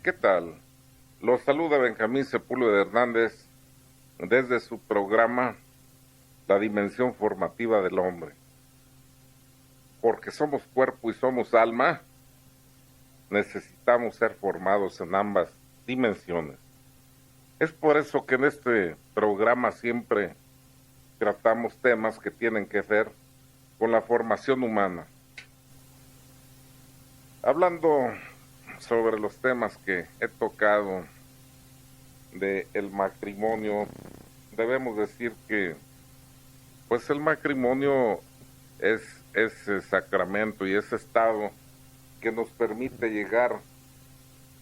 ¿Qué tal? Los saluda Benjamín Sepúlveda Hernández desde su programa La Dimensión Formativa del Hombre. Porque somos cuerpo y somos alma, necesitamos ser formados en ambas dimensiones. Es por eso que en este programa siempre tratamos temas que tienen que ver con la formación humana. Hablando sobre los temas que he tocado del matrimonio, debemos decir que pues el matrimonio es ese sacramento y ese estado que nos permite llegar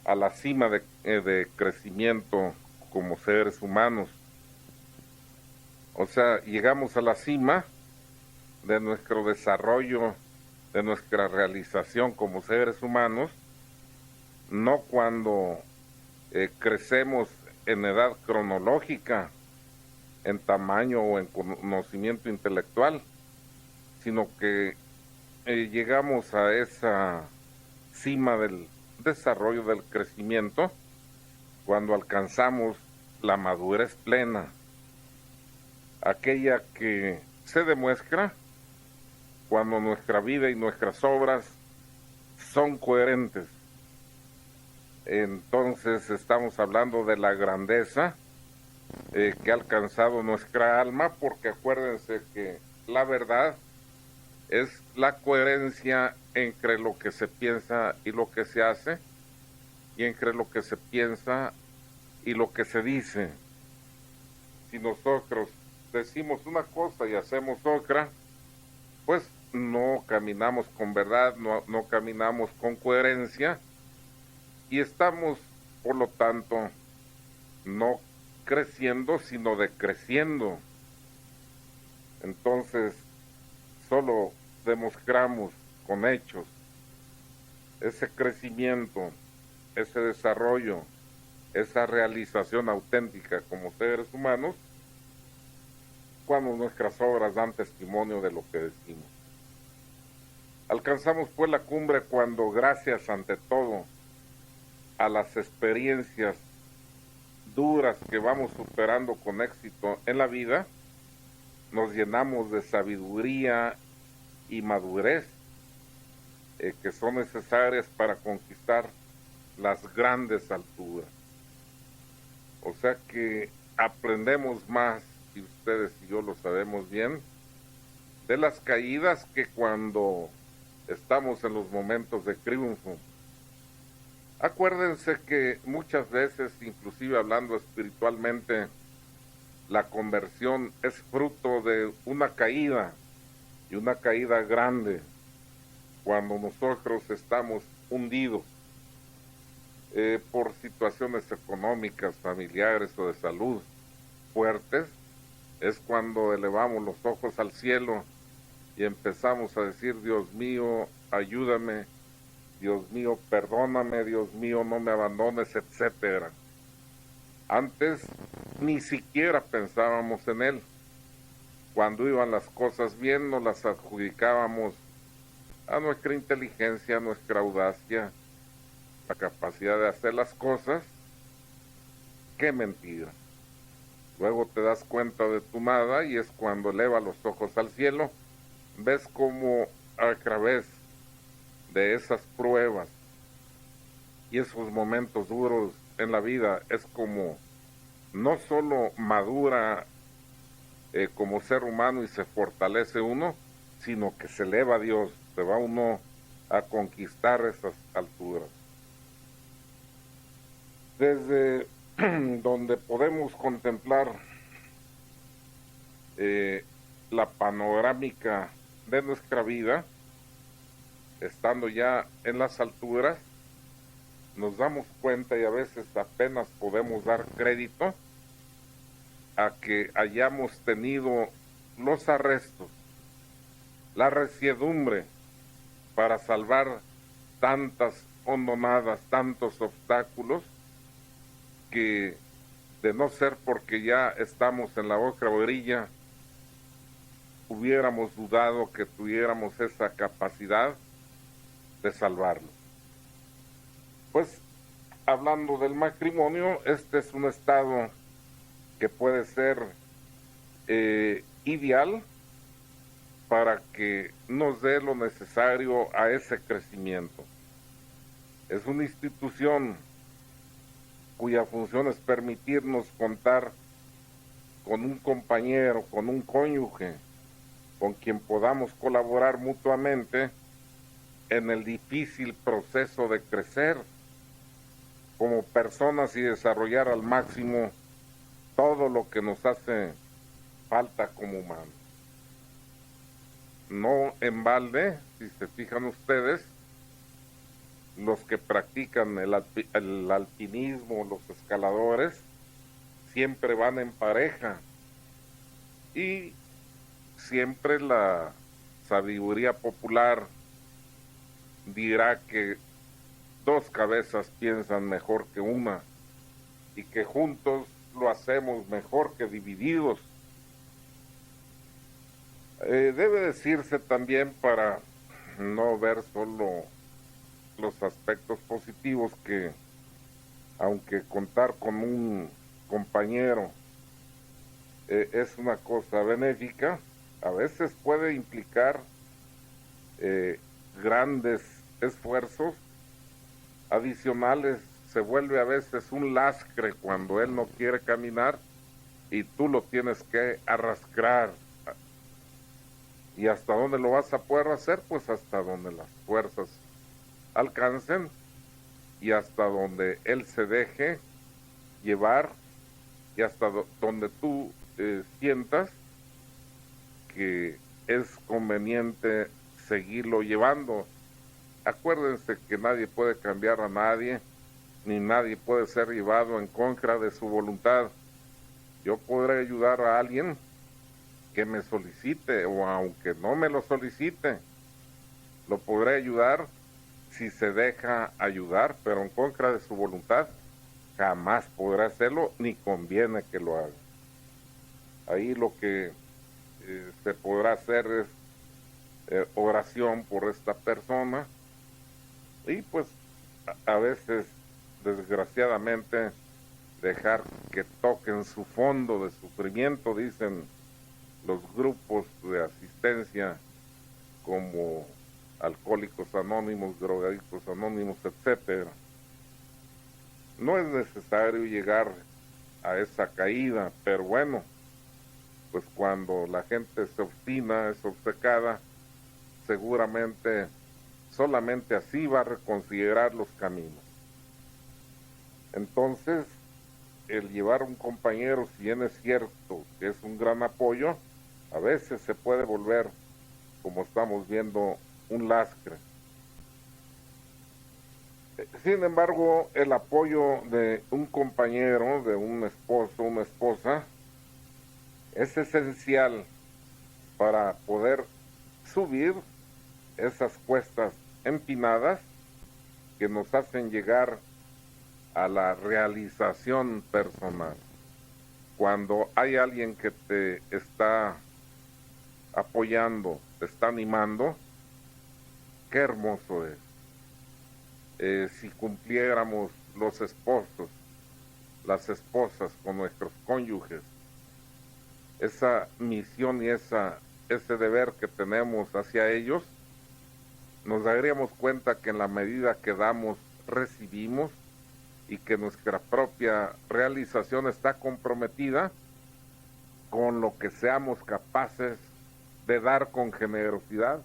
a la cima de crecimiento como seres humanos. O sea, llegamos a la cima de nuestro desarrollo, de nuestra realización como seres humanos, no cuando crecemos en edad cronológica, en tamaño o en conocimiento intelectual, sino que llegamos a esa cima del desarrollo del crecimiento cuando alcanzamos la madurez plena, aquella que se demuestra cuando nuestra vida y nuestras obras son coherentes. Entonces estamos hablando de la grandeza que ha alcanzado nuestra alma, porque acuérdense que la verdad es la coherencia entre lo que se piensa y lo que se hace, y entre lo que se piensa y lo que se dice. Si nosotros decimos una cosa y hacemos otra, pues no caminamos con verdad, no caminamos con coherencia, y estamos, por lo tanto, no creciendo, sino decreciendo. Entonces, solo demostramos con hechos ese crecimiento, ese desarrollo, esa realización auténtica como seres humanos, cuando nuestras obras dan testimonio de lo que decimos. Alcanzamos pues la cumbre cuando, gracias ante todo a las experiencias duras que vamos superando con éxito en la vida, nos llenamos de sabiduría y madurez que son necesarias para conquistar las grandes alturas. O sea que aprendemos más, y ustedes y yo lo sabemos bien, de las caídas que cuando estamos en los momentos de triunfo. Acuérdense que muchas veces, inclusive hablando espiritualmente, la conversión es fruto de una caída, y una caída grande, cuando nosotros estamos hundidos por situaciones económicas, familiares o de salud fuertes. Es cuando elevamos los ojos al cielo y empezamos a decir: Dios mío, ayúdame, Dios mío, perdóname, Dios mío, no me abandones, etcétera. Antes ni siquiera pensábamos en Él. Cuando iban las cosas bien, nos las adjudicábamos a nuestra inteligencia, a nuestra audacia, la capacidad de hacer las cosas. ¡Qué mentira! Luego te das cuenta de tu nada, y es cuando eleva los ojos al cielo, ves cómo a través de esas pruebas y esos momentos duros en la vida es como no solo madura como ser humano y se fortalece uno, sino que se eleva a Dios, se va uno a conquistar esas alturas. Desde donde podemos contemplar la panorámica de nuestra vida, estando ya en las alturas, nos damos cuenta, y a veces apenas podemos dar crédito a que hayamos tenido los arrestos, la resiedumbre para salvar tantas hondonadas, tantos obstáculos, que de no ser porque ya estamos en la otra orilla, hubiéramos dudado que tuviéramos esa capacidad de salvarlo. Pues hablando del matrimonio, este es un estado que puede ser ideal para que nos dé lo necesario a ese crecimiento. Es una institución cuya función es permitirnos contar con un compañero, con un cónyuge, con quien podamos colaborar mutuamente en el difícil proceso de crecer como personas y desarrollar al máximo todo lo que nos hace falta como humanos. No en balde, si se fijan ustedes, los que practican el alpinismo, los escaladores, siempre van en pareja y siempre la sabiduría popular dirá que dos cabezas piensan mejor que una y que juntos lo hacemos mejor que divididos. Debe decirse también, para no ver solo los aspectos positivos, que aunque contar con un compañero es una cosa benéfica, a veces puede implicar grandes esfuerzos adicionales. Se vuelve a veces un lastre cuando él no quiere caminar y tú lo tienes que arrastrar. ¿Y hasta dónde lo vas a poder hacer? Pues hasta donde las fuerzas alcancen y hasta donde él se deje llevar y hasta donde tú sientas que es conveniente seguirlo llevando. Acuérdense que nadie puede cambiar a nadie, ni nadie puede ser llevado en contra de su voluntad. Yo podré ayudar a alguien que me solicite, o aunque no me lo solicite, lo podré ayudar si se deja ayudar, pero en contra de su voluntad jamás podrá hacerlo, ni conviene que lo haga. Ahí lo que se podrá hacer es oración por esta persona, y pues a veces, desgraciadamente, dejar que toquen su fondo de sufrimiento, dicen los grupos de asistencia como Alcohólicos Anónimos, Drogadictos Anónimos, etcétera. No es necesario llegar a esa caída, pero bueno, pues cuando la gente se obstina, es obcecada, seguramente solamente así va a reconsiderar los caminos. Entonces, el llevar a un compañero, si bien es cierto que es un gran apoyo, a veces se puede volver, como estamos viendo, un lastre. Sin embargo, el apoyo de un compañero, de un esposo, una esposa, es esencial para poder subir esas cuestas empinadas que nos hacen llegar a la realización personal. Cuando hay alguien que te está apoyando, te está animando, qué hermoso es. Si cumpliéramos los esposos, las esposas con nuestros cónyuges, esa misión y ese deber que tenemos hacia ellos, nos daríamos cuenta que en la medida que damos, recibimos, y que nuestra propia realización está comprometida con lo que seamos capaces de dar con generosidad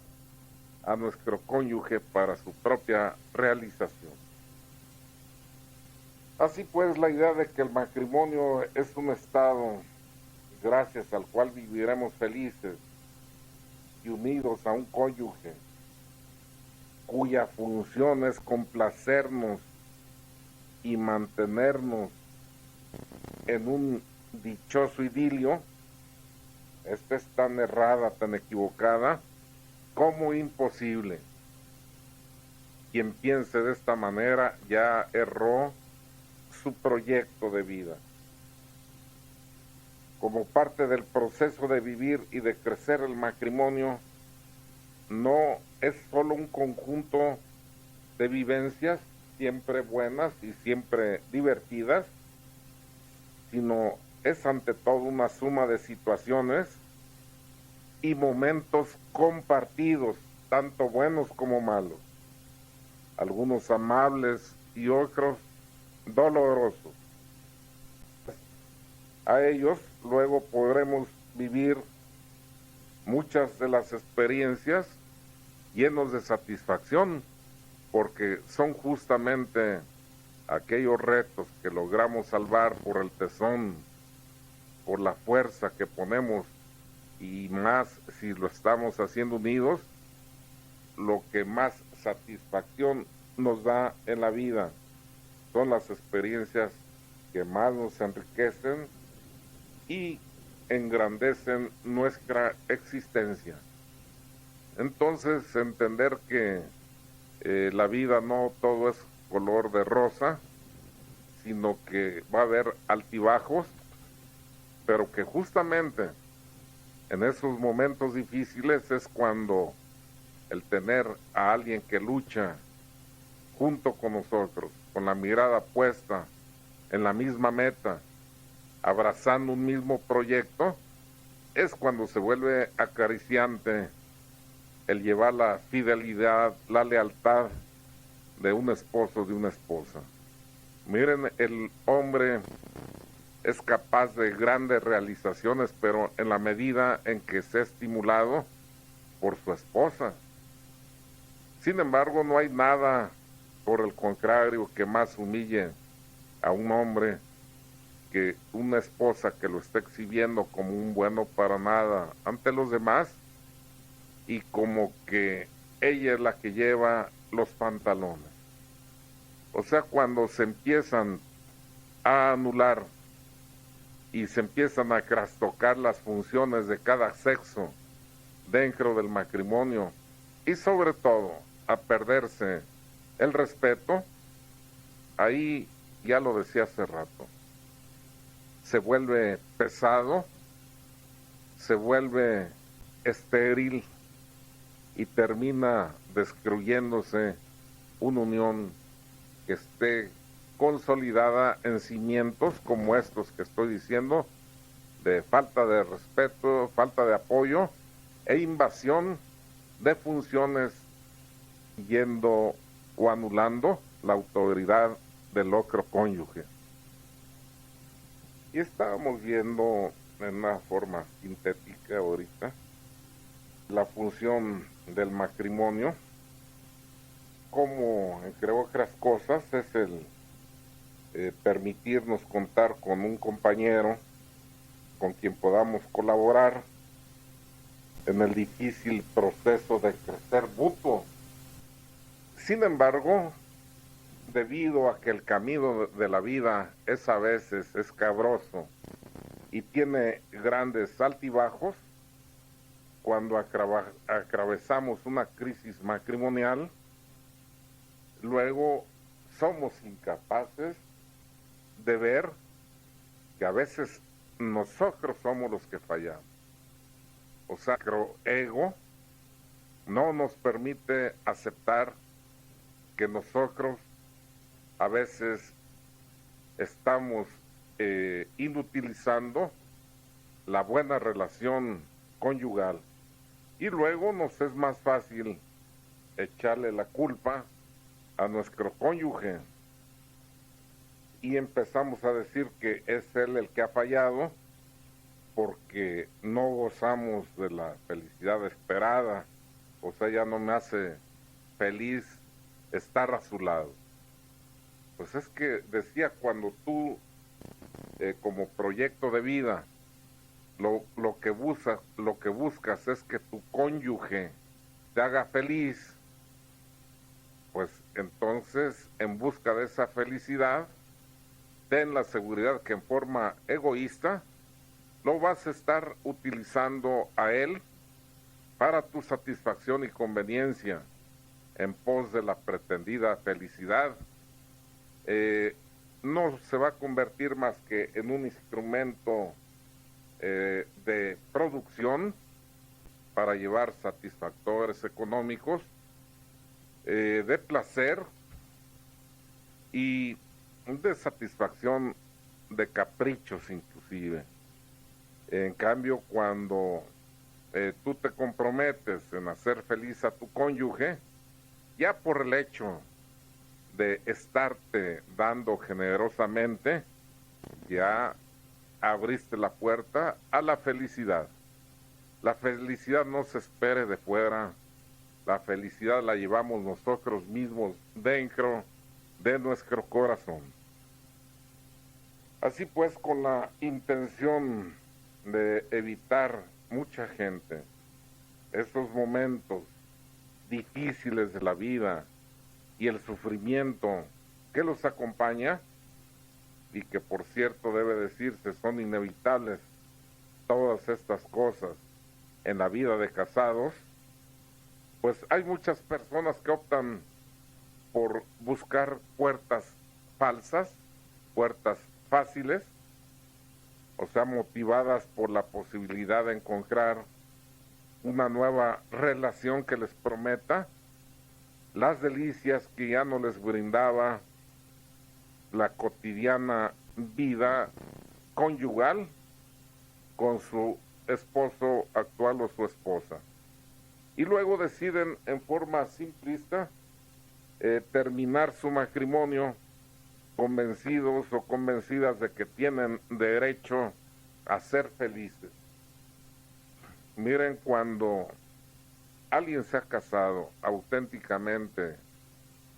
a nuestro cónyuge para su propia realización. Así pues, la idea de que el matrimonio es un estado gracias al cual viviremos felices y unidos a un cónyuge cuya función es complacernos y mantenernos en un dichoso idilio, esta es tan errada, tan equivocada, como imposible. Quien piense de esta manera ya erró su proyecto de vida. Como parte del proceso de vivir y de crecer, el matrimonio no es solo un conjunto de vivencias, siempre buenas y siempre divertidas, sino es ante todo una suma de situaciones y momentos compartidos, tanto buenos como malos, algunos amables y otros dolorosos. A ellos luego podremos vivir muchas de las experiencias llenos de satisfacción, porque son justamente aquellos retos que logramos salvar por el tesón, por la fuerza que ponemos, y más si lo estamos haciendo unidos, lo que más satisfacción nos da en la vida. Son las experiencias que más nos enriquecen y engrandecen nuestra existencia. Entonces, entender que la vida no todo es color de rosa, sino que va a haber altibajos, pero que justamente en esos momentos difíciles es cuando el tener a alguien que lucha junto con nosotros, con la mirada puesta en la misma meta, abrazando un mismo proyecto, es cuando se vuelve acariciante el llevar la fidelidad, la lealtad de un esposo, de una esposa. Miren, el hombre es capaz de grandes realizaciones, pero en la medida en que sea estimulado por su esposa. Sin embargo, no hay nada, por el contrario, que más humille a un hombre que una esposa que lo está exhibiendo como un bueno para nada ante los demás y como que ella es la que lleva los pantalones. O sea, cuando se empiezan a anular y se empiezan a trastocar las funciones de cada sexo dentro del matrimonio y sobre todo a perderse el respeto, ahí ya lo decía hace rato, se vuelve pesado, se vuelve estéril y termina destruyéndose una unión que esté consolidada en cimientos como estos que estoy diciendo, de falta de respeto, falta de apoyo e invasión de funciones, yendo o anulando la autoridad del otro cónyuge. Y estábamos viendo en una forma sintética ahorita la función del matrimonio, como entre otras cosas es el permitirnos contar con un compañero con quien podamos colaborar en el difícil proceso de crecer mutuo. Sin embargo, debido a que el camino de la vida es a veces escabroso y tiene grandes altibajos, cuando atravesamos una crisis matrimonial, luego somos incapaces de ver que a veces nosotros somos los que fallamos. O sea, nuestro ego no nos permite aceptar que nosotros a veces estamos inutilizando la buena relación conyugal, y luego nos es más fácil echarle la culpa a nuestro cónyuge y empezamos a decir que es él el que ha fallado porque no gozamos de la felicidad esperada, o sea, ya no me hace feliz estar a su lado. Pues es que decía, cuando tú como proyecto de vida lo que buscas es que tu cónyuge te haga feliz, pues entonces en busca de esa felicidad ten la seguridad que en forma egoísta lo vas a estar utilizando a él para tu satisfacción y conveniencia en pos de la pretendida felicidad. No se va a convertir más que en un instrumento de producción para llevar satisfactores económicos, de placer, y de satisfacción, de caprichos inclusive. En cambio, cuando tú te comprometes en hacer feliz a tu cónyuge, ya por el hecho de estarte dando generosamente, ya abriste la puerta a la felicidad. La felicidad no se espere de fuera, la felicidad la llevamos nosotros mismos dentro de nuestro corazón. Así pues, con la intención de evitar mucha gente estos momentos difíciles de la vida y el sufrimiento que los acompaña, y que por cierto debe decirse son inevitables todas estas cosas en la vida de casados, pues hay muchas personas que optan por buscar puertas falsas, puertas fáciles, o sea, motivadas por la posibilidad de encontrar una nueva relación que les prometa las delicias que ya no les brindaba la cotidiana vida conyugal con su esposo actual o su esposa. Y luego deciden en forma simplista terminar su matrimonio convencidos o convencidas de que tienen derecho a ser felices. Miren, cuando alguien se ha casado auténticamente,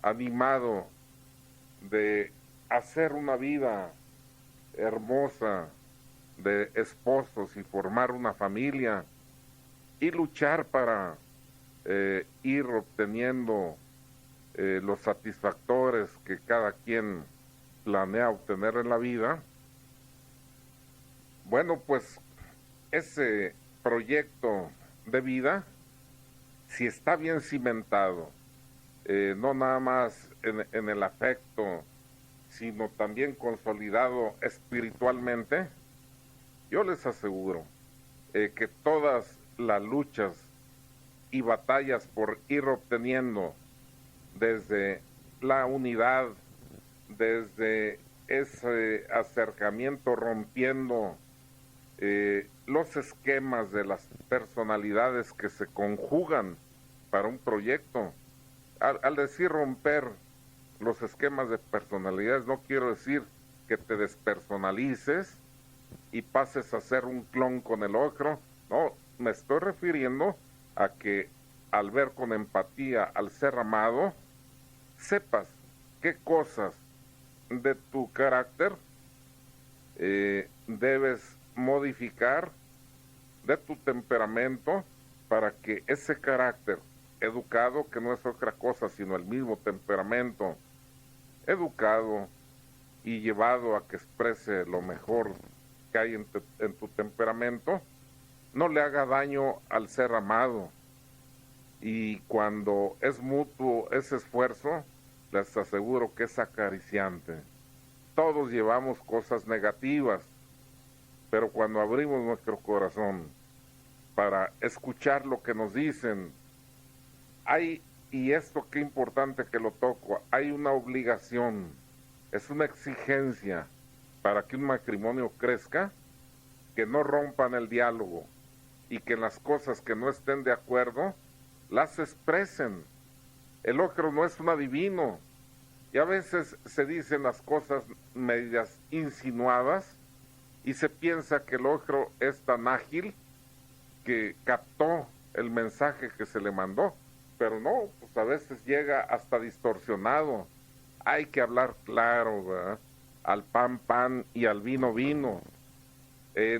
animado de hacer una vida hermosa de esposos y formar una familia y luchar para ir obteniendo los satisfactores que cada quien planea obtener en la vida, bueno, pues ese proyecto de vida, si está bien cimentado, no nada más en el afecto, sino también consolidado espiritualmente, yo les aseguro que todas las luchas y batallas por ir obteniendo desde la unidad, desde ese acercamiento rompiendo los esquemas de las personalidades que se conjugan para un proyecto. Al decir romper los esquemas de personalidades, no quiero decir que te despersonalices y pases a ser un clon con el otro. No, me estoy refiriendo a que al ver con empatía al ser amado, sepas qué cosas de tu carácter debes modificar, de tu temperamento, para que ese carácter educado, que no es otra cosa sino el mismo temperamento, educado y llevado a que exprese lo mejor que hay en tu temperamento, no le haga daño al ser amado. Y cuando es mutuo ese esfuerzo, les aseguro que es acariciante. Todos llevamos cosas negativas, pero cuando abrimos nuestro corazón para escuchar lo que nos dicen, hay, y esto qué importante que lo toco, hay una obligación, es una exigencia para que un matrimonio crezca, que no rompan el diálogo y que las cosas que no estén de acuerdo las expresen. El otro no es un adivino, y a veces se dicen las cosas medias insinuadas y se piensa que el otro es tan ágil que captó el mensaje que se le mandó, pero no, pues a veces llega hasta distorsionado. Hay que hablar claro, ¿verdad? Al pan pan y al vino vino.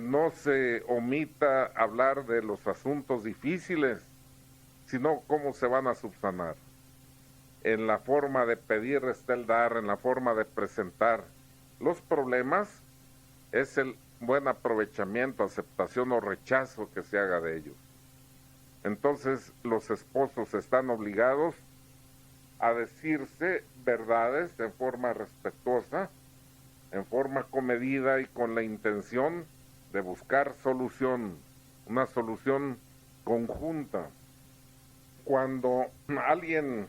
No se omita hablar de los asuntos difíciles, sino cómo se van a subsanar. En la forma de pedir está el dar, en la forma de presentar los problemas es el buen aprovechamiento, aceptación o rechazo que se haga de ellos. Entonces los esposos están obligados a decirse verdades en forma respetuosa, en forma comedida y con la intención de buscar solución, una solución conjunta. Cuando alguien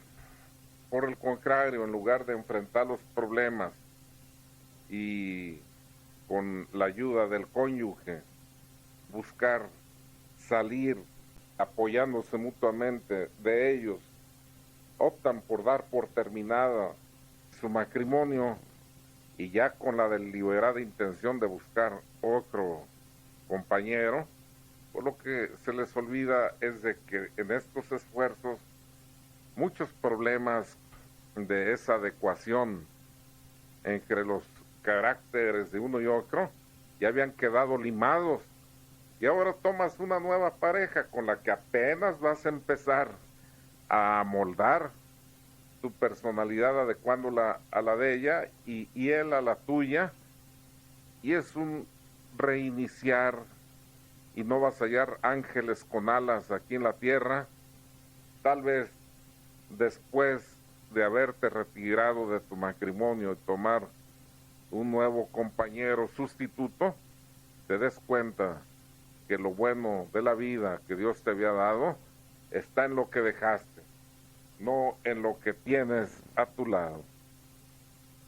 por el contrario, en lugar de enfrentar los problemas y con la ayuda del cónyuge, buscar salir apoyándose mutuamente de ellos, optan por dar por terminada su matrimonio y ya con la deliberada intención de buscar otro compañero, por lo que se les olvida es de que en estos esfuerzos muchos problemas de esa adecuación entre los caracteres de uno y otro ya habían quedado limados y ahora tomas una nueva pareja con la que apenas vas a empezar a moldar tu personalidad adecuándola a la de ella y él a la tuya, y es un reiniciar y no vas a hallar ángeles con alas aquí en la tierra. Tal vez después de haberte retirado de tu matrimonio y tomar un nuevo compañero sustituto, te des cuenta que lo bueno de la vida que Dios te había dado está en lo que dejaste, no en lo que tienes a tu lado.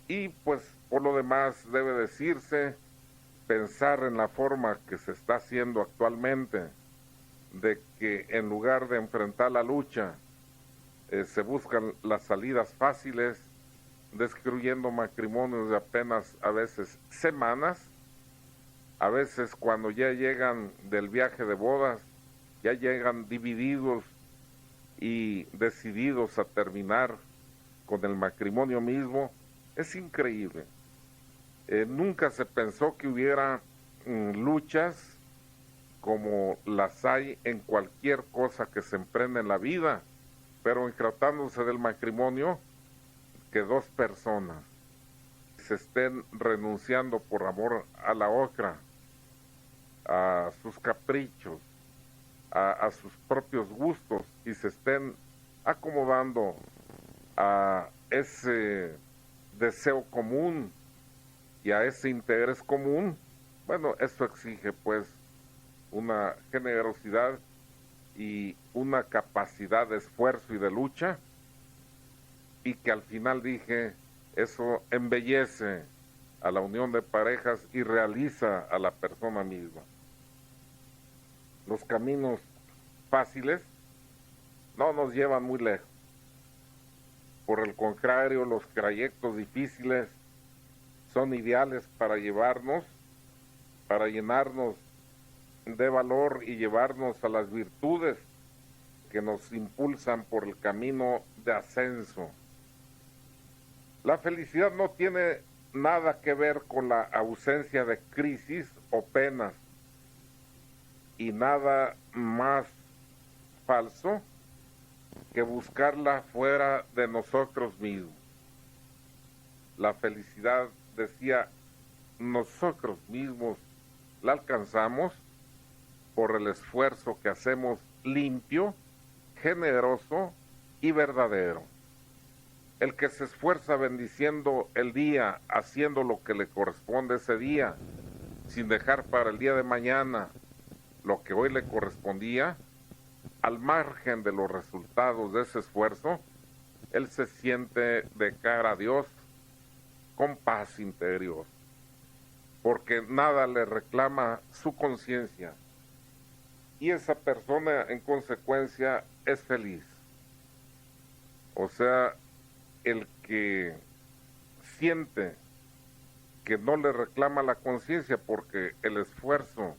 Y pues por lo demás debe decirse, pensar en la forma que se está haciendo actualmente, de que en lugar de enfrentar la lucha, se buscan las salidas fáciles, destruyendo matrimonios de apenas a veces semanas, a veces cuando ya llegan del viaje de bodas, ya llegan divididos y decididos a terminar con el matrimonio mismo. Es increíble. Nunca se pensó que hubiera luchas como las hay en cualquier cosa que se emprende en la vida, pero en tratándose del matrimonio, que dos personas se estén renunciando por amor a la otra, a sus caprichos, a sus propios gustos, y se estén acomodando a ese deseo común y a ese interés común, bueno, eso exige pues una generosidad y una capacidad de esfuerzo y de lucha, y que al final dije, eso embellece a la unión de parejas y realiza a la persona misma. Los caminos fáciles no nos llevan muy lejos. Por el contrario, los trayectos difíciles son ideales para llevarnos, para llenarnos de valor y llevarnos a las virtudes que nos impulsan por el camino de ascenso. La felicidad no tiene nada que ver con la ausencia de crisis o penas, y nada más falso que buscarla fuera de nosotros mismos. La felicidad, decía, nosotros mismos la alcanzamos por el esfuerzo que hacemos limpio, generoso y verdadero. El que se esfuerza bendiciendo el día, haciendo lo que le corresponde ese día, sin dejar para el día de mañana lo que hoy le correspondía, al margen de los resultados de ese esfuerzo, él se siente de cara a Dios con paz interior, porque nada le reclama su conciencia, y esa persona en consecuencia es feliz. O sea, el que siente que no le reclama la conciencia porque el esfuerzo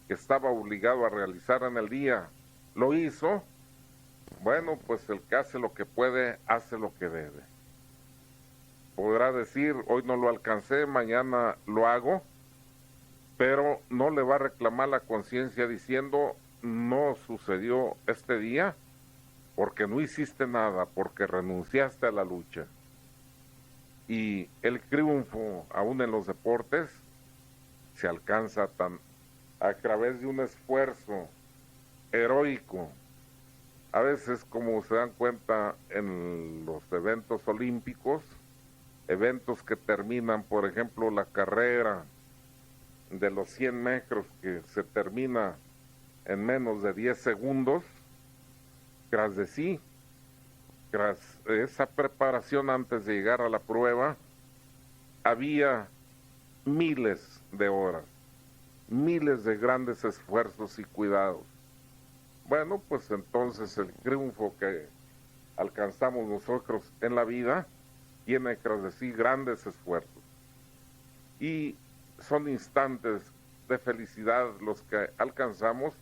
que estaba obligado a realizar en el día lo hizo, bueno, pues el que hace lo que puede, hace lo que debe. Podrá decir, hoy no lo alcancé, mañana lo hago, pero no le va a reclamar la conciencia diciendo, no sucedió este día porque no hiciste nada, porque renunciaste a la lucha. Y el triunfo, aún en los deportes, se alcanza a través de un esfuerzo heroico. A veces, como se dan cuenta en los eventos olímpicos, eventos que terminan, por ejemplo, la carrera de los 100 metros que se termina en menos de 10 segundos, tras de sí tras esa preparación antes de llegar a la prueba, había miles de horas, miles de grandes esfuerzos y cuidados. Bueno, pues entonces el triunfo que alcanzamos nosotros en la vida tiene tras de sí grandes esfuerzos. Y son instantes de felicidad los que alcanzamos,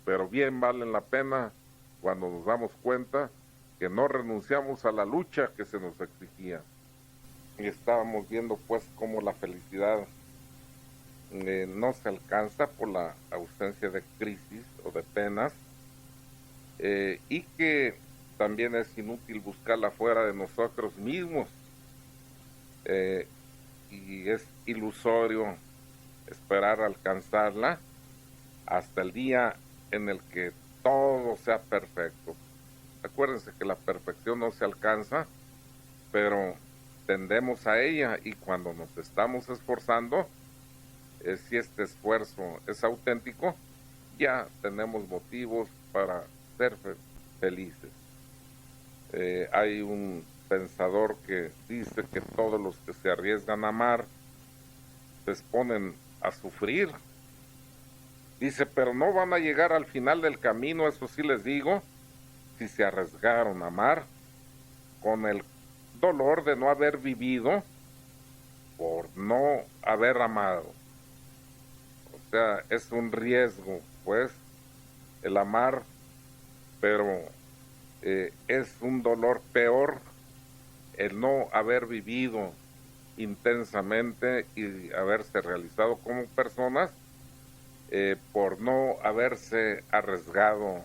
pero bien valen la pena cuando nos damos cuenta que no renunciamos a la lucha que se nos exigía. Y estábamos viendo pues cómo la felicidad no se alcanza por la ausencia de crisis o de penas, y que también es inútil buscarla fuera de nosotros mismos, y es ilusorio esperar alcanzarla hasta el día en el que todo sea perfecto. Acuérdense que la perfección no se alcanza, pero tendemos a ella, y cuando nos estamos esforzando, si este esfuerzo es auténtico, ya tenemos motivos para ser felices. Hay un pensador que dice que todos los que se arriesgan a amar se exponen a sufrir. Dice, pero no van a llegar al final del camino, eso sí les digo, si se arriesgaron a amar, con el dolor de no haber vivido por no haber amado. O sea, es un riesgo, pues, el amar, pero es un dolor peor el no haber vivido intensamente y haberse realizado como personas, por no haberse arriesgado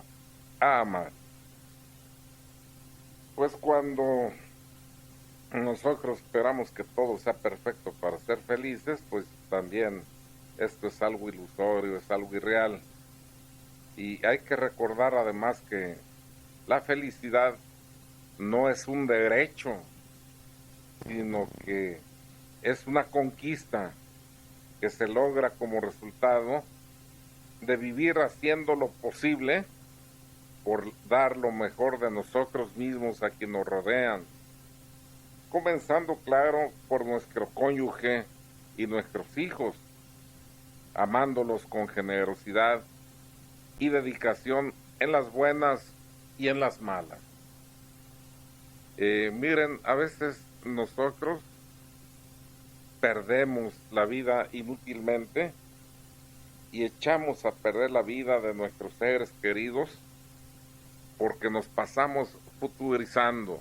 a amar. Pues cuando nosotros esperamos que todo sea perfecto para ser felices, pues también esto es algo ilusorio, es algo irreal. Y hay que recordar además que la felicidad no es un derecho, sino que es una conquista que se logra como resultado de vivir haciendo lo posible por dar lo mejor de nosotros mismos a quienes nos rodean, comenzando, claro, por nuestro cónyuge y nuestros hijos, amándolos con generosidad y dedicación en las buenas y en las malas. Miren, a veces nosotros perdemos la vida inútilmente y echamos a perder la vida de nuestros seres queridos porque nos pasamos futurizando.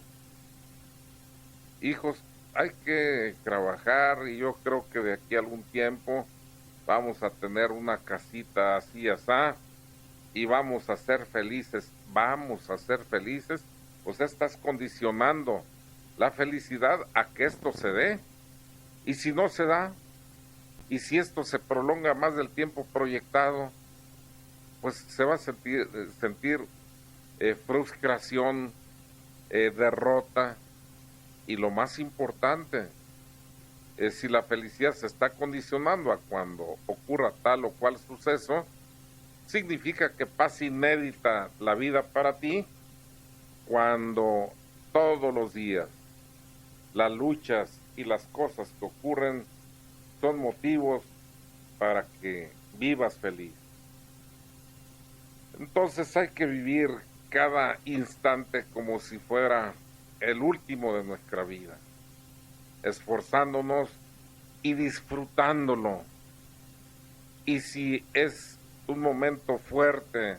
Hijos, hay que trabajar, y yo creo que de aquí a algún tiempo vamos a tener una casita así, asá, y vamos a ser felices, pues estás condicionando la felicidad a que esto se dé. Y si no se da, y si esto se prolonga más del tiempo proyectado, pues se va a sentir frustración, derrota, y lo más importante, si la felicidad se está condicionando a cuando ocurra tal o cual suceso, significa que pasa inédita la vida para ti cuando todos los días las luchas y las cosas que ocurren son motivos para que vivas feliz. Entonces hay que vivir cada instante como si fuera el último de nuestra vida, esforzándonos y disfrutándolo. Y si es un momento fuerte,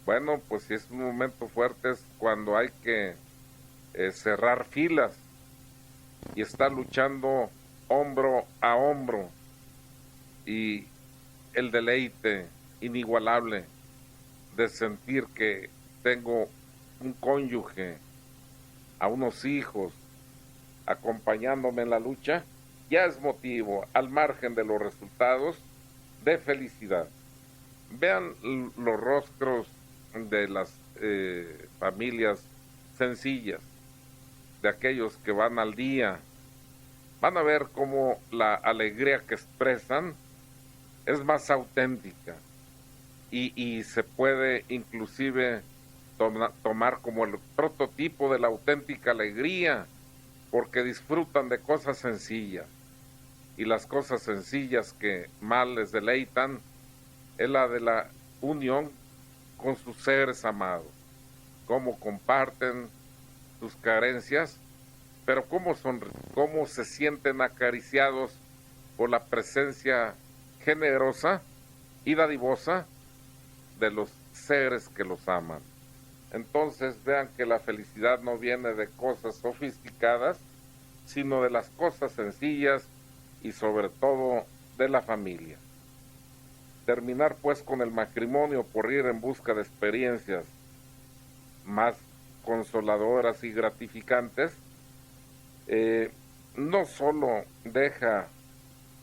bueno, pues si es un momento fuerte es cuando hay que cerrar filas y estar luchando hombro a hombro, y el deleite inigualable de sentir que tengo un cónyuge, a unos hijos acompañándome en la lucha, ya es motivo, al margen de los resultados, de felicidad. Vean los rostros de las familias sencillas, de aquellos que van al día, van a ver cómo la alegría que expresan es más auténtica, y se puede inclusive tomar como el prototipo de la auténtica alegría, porque disfrutan de cosas sencillas. Y las cosas sencillas que más les deleitan es la de la unión con sus seres amados, cómo comparten sus carencias, pero cómo se sienten acariciados por la presencia generosa y dadivosa de los seres que los aman. Entonces vean que la felicidad no viene de cosas sofisticadas, sino de las cosas sencillas y sobre todo de la familia. Terminar pues con el matrimonio por ir en busca de experiencias más consoladoras y gratificantes, no solo deja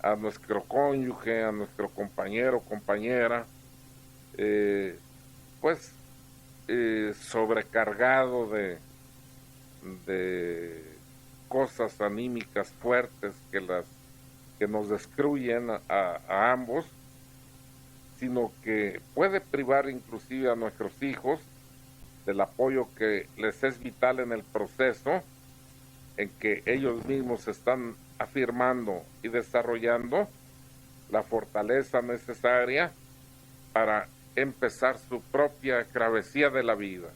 a nuestro cónyuge, a nuestro compañero o compañera, sobrecargado de cosas anímicas fuertes que nos destruyen a ambos, sino que puede privar inclusive a nuestros hijos del apoyo que les es vital en el proceso en que ellos mismos están afirmando y desarrollando la fortaleza necesaria para empezar su propia travesía de la vida.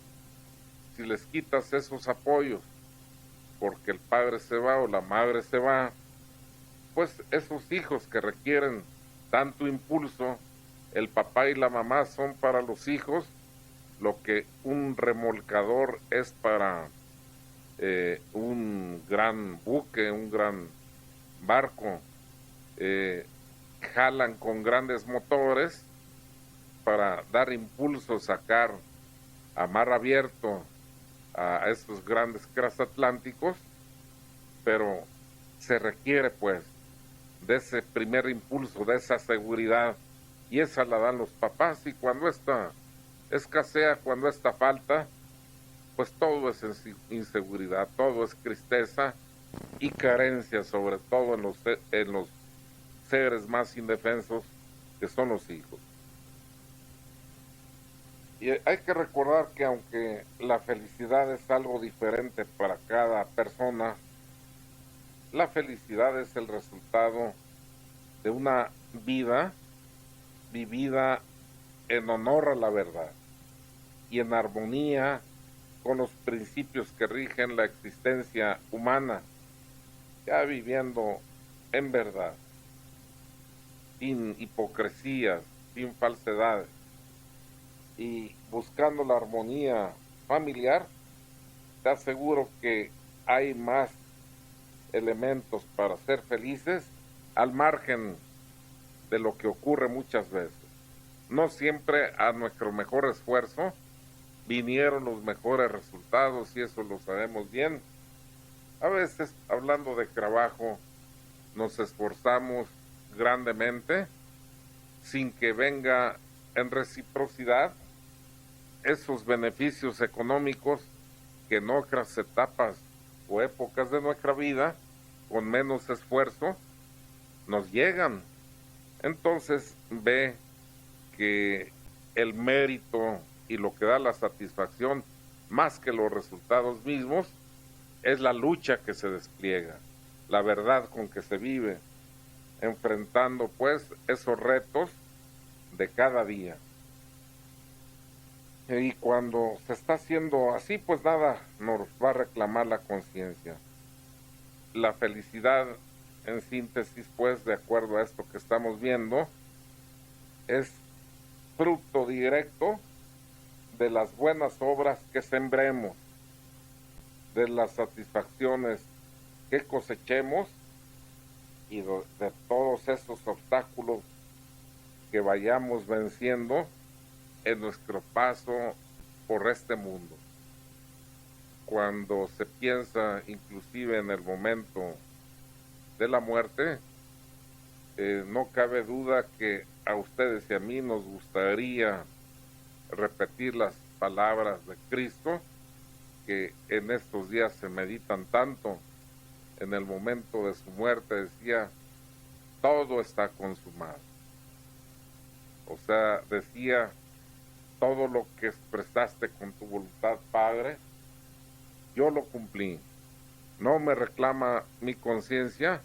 Si les quitas esos apoyos porque el padre se va o la madre se va, pues esos hijos que requieren tanto impulso, el papá y la mamá son para los hijos lo que un remolcador es para un gran buque, un gran barco. Jalan con grandes motores para dar impulso, sacar a mar abierto a estos grandes transatlánticos, pero se requiere pues de ese primer impulso, de esa seguridad, y esa la dan los papás, y cuando esta escasea, cuando esta falta, pues todo es inseguridad, todo es tristeza y carencia, sobre todo en los seres más indefensos que son los hijos. Y hay que recordar que aunque la felicidad es algo diferente para cada persona, la felicidad es el resultado de una vida vivida en honor a la verdad y en armonía con los principios que rigen la existencia humana, ya viviendo en verdad, sin hipocresías, sin falsedades, y buscando la armonía familiar. Te aseguro que hay más elementos para ser felices al margen de lo que ocurre muchas veces. No siempre a nuestro mejor esfuerzo vinieron los mejores resultados, y eso lo sabemos bien. A veces, hablando de trabajo, nos esforzamos grandemente sin que venga en reciprocidad esos beneficios económicos que en otras etapas o épocas de nuestra vida, con menos esfuerzo, nos llegan. Entonces ve que el mérito y lo que da la satisfacción, más que los resultados mismos, es la lucha que se despliega, la verdad con que se vive, enfrentando pues esos retos de cada día. Y cuando se está haciendo así, pues nada nos va a reclamar la conciencia. La felicidad, en síntesis, pues, de acuerdo a esto que estamos viendo, es fruto directo de las buenas obras que sembremos, de las satisfacciones que cosechemos y de todos esos obstáculos que vayamos venciendo en nuestro paso por este mundo. Cuando se piensa inclusive en el momento de la muerte, no cabe duda que a ustedes y a mí nos gustaría repetir las palabras de Cristo que en estos días se meditan tanto. En el momento de su muerte decía: todo está consumado. O sea, decía todo lo que expresaste con tu voluntad, Padre, yo lo cumplí. No me reclama mi conciencia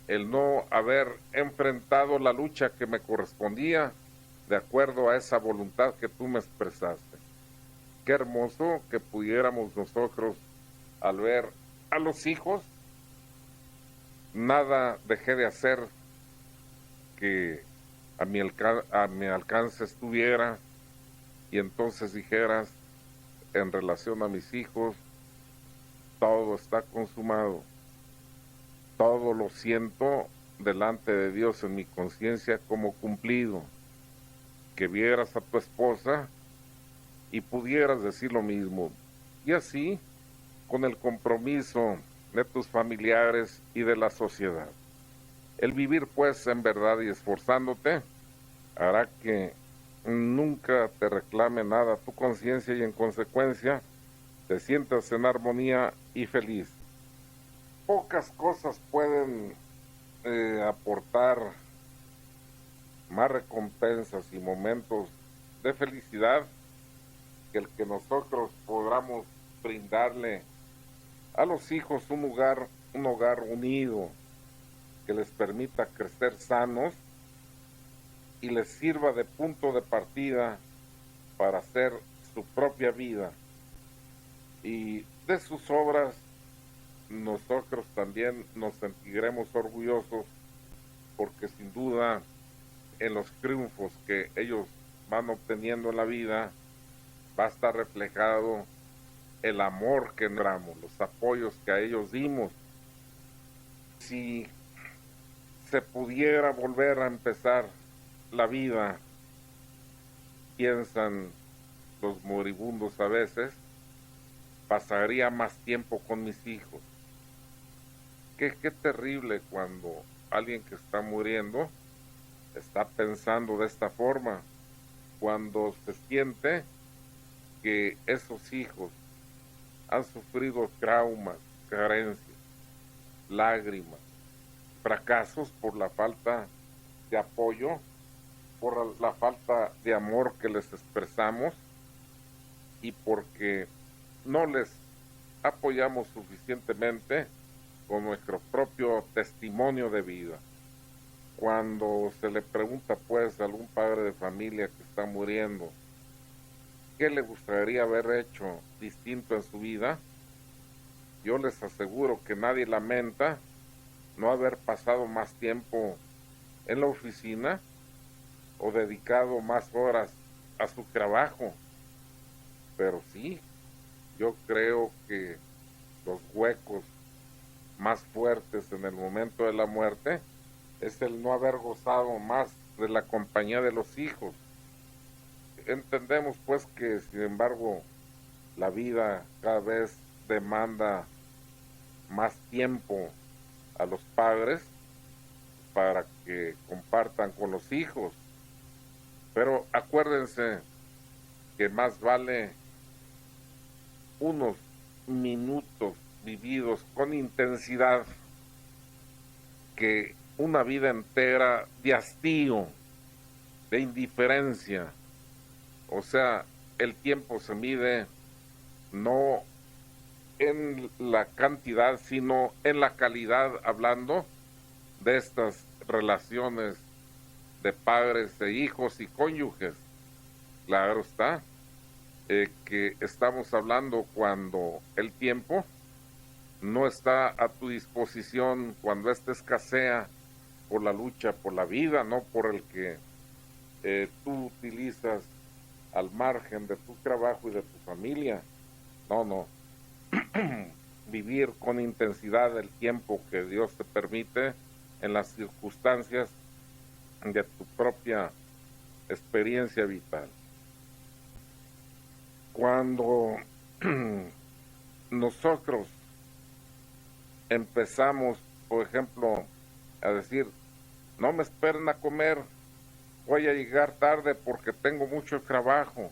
el no haber enfrentado la lucha que me correspondía de acuerdo a esa voluntad que tú me expresaste. Qué hermoso que pudiéramos nosotros, al ver a los hijos, nada dejé de hacer que a mi alcance estuviera, y entonces dijeras, en relación a mis hijos, todo está consumado, todo lo siento delante de Dios en mi conciencia como cumplido. Que vieras a tu esposa y pudieras decir lo mismo, y así con el compromiso de tus familiares y de la sociedad. El vivir pues en verdad y esforzándote hará que nunca te reclame nada tu conciencia, y en consecuencia te sientas en armonía y feliz. Pocas cosas pueden aportar más recompensas y momentos de felicidad que el que nosotros podamos brindarle a los hijos un hogar unido, que les permita crecer sanos y les sirva de punto de partida para hacer su propia vida. Y de sus obras nosotros también nos sentiremos orgullosos, porque sin duda en los triunfos que ellos van obteniendo en la vida va a estar reflejado el amor que damos, los apoyos que a ellos dimos. Si se pudiera volver a empezar la vida, piensan los moribundos a veces, pasaría más tiempo con mis hijos. Qué terrible cuando alguien que está muriendo está pensando de esta forma, cuando se siente que esos hijos han sufrido traumas, carencias, lágrimas, fracasos por la falta de apoyo, por la falta de amor que les expresamos, y porque no les apoyamos suficientemente con nuestro propio testimonio de vida. Cuando se le pregunta pues a algún padre de familia que está muriendo qué le gustaría haber hecho distinto en su vida, yo les aseguro que nadie lamenta no haber pasado más tiempo en la oficina o dedicado más horas a su trabajo. Pero sí, yo creo que los huecos más fuertes en el momento de la muerte es el no haber gozado más de la compañía de los hijos. Entendemos pues que, sin embargo, la vida cada vez demanda más tiempo a los padres para que compartan con los hijos. Pero acuérdense que más vale unos minutos vividos con intensidad que una vida entera de hastío, de indiferencia. O sea, el tiempo se mide no en la cantidad, sino en la calidad, hablando de estas relaciones de padres e hijos y cónyuges. Claro está, que estamos hablando cuando el tiempo no está a tu disposición, cuando éste escasea por la lucha por la vida, no por el que tú utilizas al margen de tu trabajo y de tu familia. No. Vivir con intensidad el tiempo que Dios te permite en las circunstancias de tu propia experiencia vital. Cuando nosotros empezamos, por ejemplo, a decir, no me esperen a comer, voy a llegar tarde porque tengo mucho trabajo.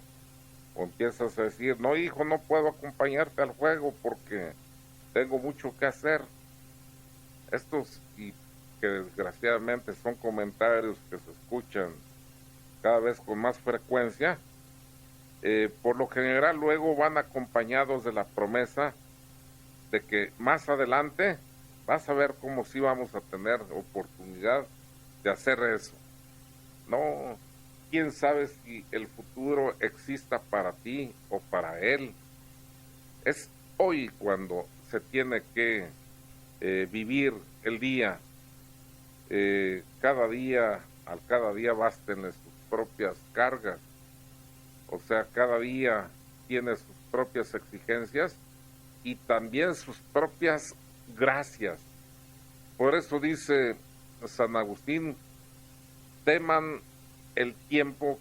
O empiezas a decir, no hijo, no puedo acompañarte al juego porque tengo mucho que hacer. Estos, y que desgraciadamente son comentarios que se escuchan cada vez con más frecuencia, por lo general luego van acompañados de la promesa de que más adelante vas a ver cómo sí vamos a tener oportunidad de hacer eso. No, quién sabe si el futuro exista para ti o para él. Es hoy cuando se tiene que vivir el día. Cada día, al cada día basten sus propias cargas. O sea, cada día tiene sus propias exigencias y también sus propias gracias. Por eso dice San Agustín, teman el tiempo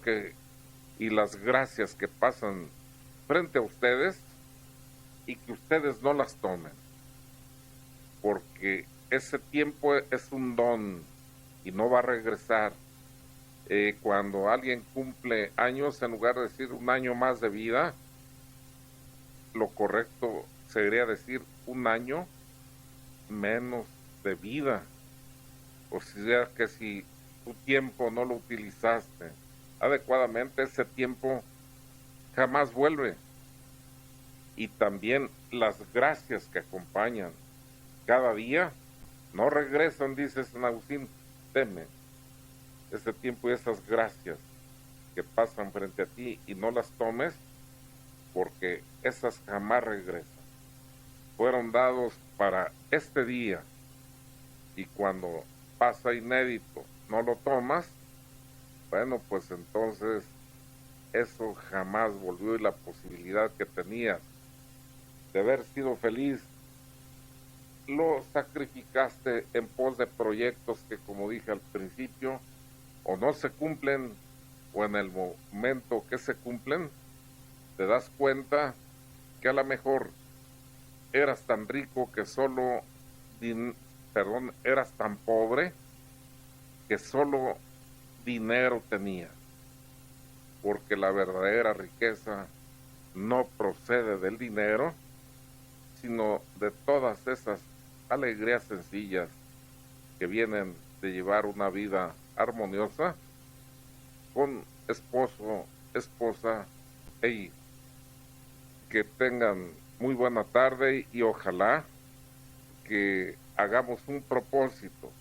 y las gracias que pasan frente a ustedes y que ustedes no las tomen, porque ese tiempo es un don y no va a regresar. Cuando alguien cumple años, en lugar de decir un año más de vida, lo correcto sería decir un año menos de vida. O sea que si tu tiempo no lo utilizaste adecuadamente, ese tiempo jamás vuelve. Y también las gracias que acompañan cada día no regresan, dice San Agustín. Teme ese tiempo y esas gracias que pasan frente a ti y no las tomes, porque esas jamás regresan. Fueron dados para este día y cuando pasa inédito no lo tomas, bueno, pues entonces eso jamás volvió, y la posibilidad que tenías de haber sido feliz lo sacrificaste en pos de proyectos que, como dije al principio, o no se cumplen, o en el momento que se cumplen te das cuenta que a lo mejor eras tan rico que solo eras tan pobre que solo dinero tenías, porque la verdadera riqueza no procede del dinero, sino de todas esas alegrías sencillas que vienen de llevar una vida armoniosa con esposo, esposa e hijos. Que tengan muy buena tarde y ojalá que hagamos un propósito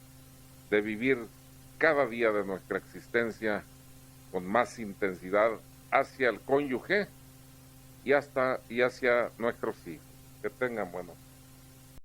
de vivir cada día de nuestra existencia con más intensidad hacia el cónyuge y hacia nuestros hijos. Que tengan buenas tardes.